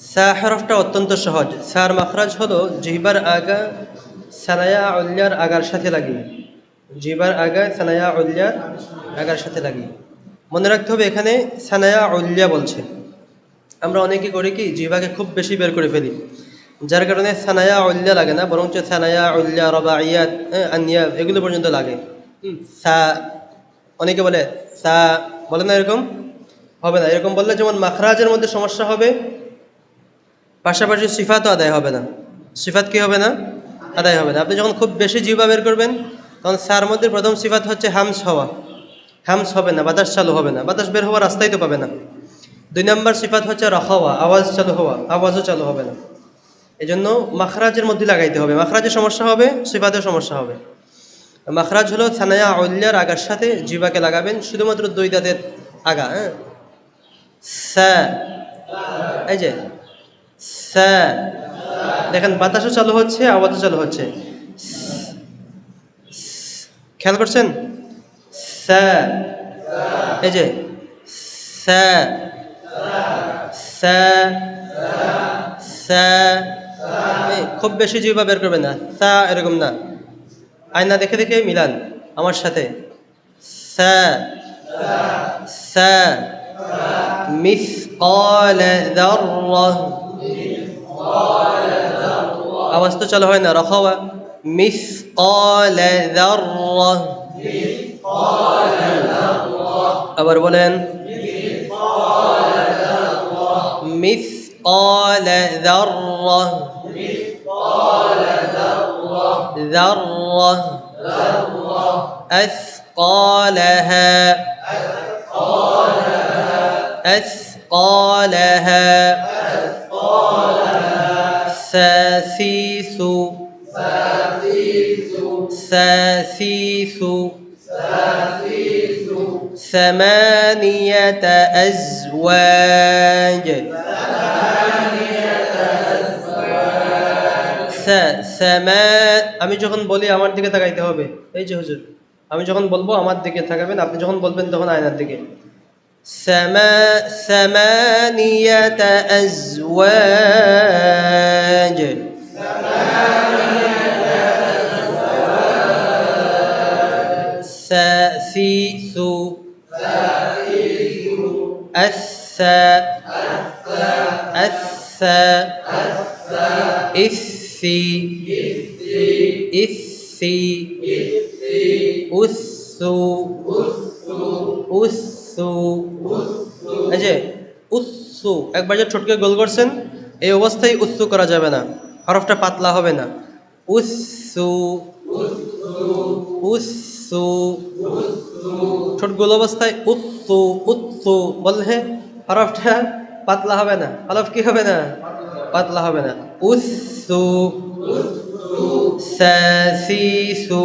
সা হরফটা অত্যন্ত সহজ। সার মাখরাজ হলো জিহ্বার আগা সানায়া উল্যার আগার সাথে লাগিয়ে, জিহ্বার আগা সানায়া উল্যার আগার সাথে লাগিয়ে। মনে রাখতে হবে এখানে সানায়া উল্যা বলছে। আমরা অনেকে করি কি জিহ্বাকে খুব বেশি বের করে ফেলি, যার কারণে সানায়া উল্যা লাগে না, বরঞ্চ সানায়া উল্যা রবাইয়াত আনিয়া এগুলো পর্যন্ত লাগে। সা অনেকে বলে সা, বলে না, এরকম হবে না। এরকম বললে যেমন মাখরাজের মধ্যে সমস্যা হবে, পাশাপাশি সিফাতও আদায় হবে না। সিফাত কি হবে না? আদায় হবে না। আপনি যখন খুব বেশি জিহ্বা বের করবেন তখন সার মধ্যে প্রথম সিফাত হচ্ছে হামস হওয়া। হামস হবে না, বাতাস চালু হবে না, বাতাস বের হওয়ার রাস্তাই তো পাবে না। 2 নম্বর সিফাত হচ্ছে রখাওয়া, আওয়াজ চালু হওয়া, আওয়াজও চালু হবে না। এই জন্য মাখরাজের মধ্যে লাগাইতে হবে। মাখরাজের সমস্যা হবে, সিফাতের সমস্যা হবে। মাখরাজ হলো সানায়া উল্যার আগার সাথে জিহ্বাকে লাগাবেন, শুধুমাত্র 2 দাঁতের আগা। সা, এই যে সা, দেখেন বাতাসও চালু হচ্ছে, আওয়াজও চালু হচ্ছে। খেয়াল করছেন? সা, এই যে সা, সা, সা। খুব বেশি জিহ্বা বের করবেন না, সা এরকম না। আয়না দেখে দেখে মিলান আমার সাথে। সা, সা, মিসকাল যাররাহ, আওয়াজ তো চালু হয় না, রখাওয়া। মিসকাল যাররাহ, আবার বলেন মিসকাল যাররাহ, যাররাহ। أثقالها، أثقالها. ساسيس، ساسيس. 8 أزواج. আমি যখন বলি আমার দিকে তাকাইতে হবে। এই যে হুজুর, আমি যখন বলবো আমার দিকে তাকাবেন, আপনি যখন বলবেন তখন আয়নার দিকে। ثمانية أزواج. ساسيس، الثا، الثا. إثي، إثي. أثو، أثو. এই যে উৎসু, একবার যে ঠোঁটকে গোল করছেন, এই অবস্থায় উৎসু করা যাবে না, হরফটা পাতলা হবে না। উৎসু, উৎসু। ঠোঁট গোল অবস্থায় উৎসু, উৎসু বললে হরফটা পাতলা হবে না, হরফ কি হবে না? পাতলা হবে না। উৎসু, সাসিসু।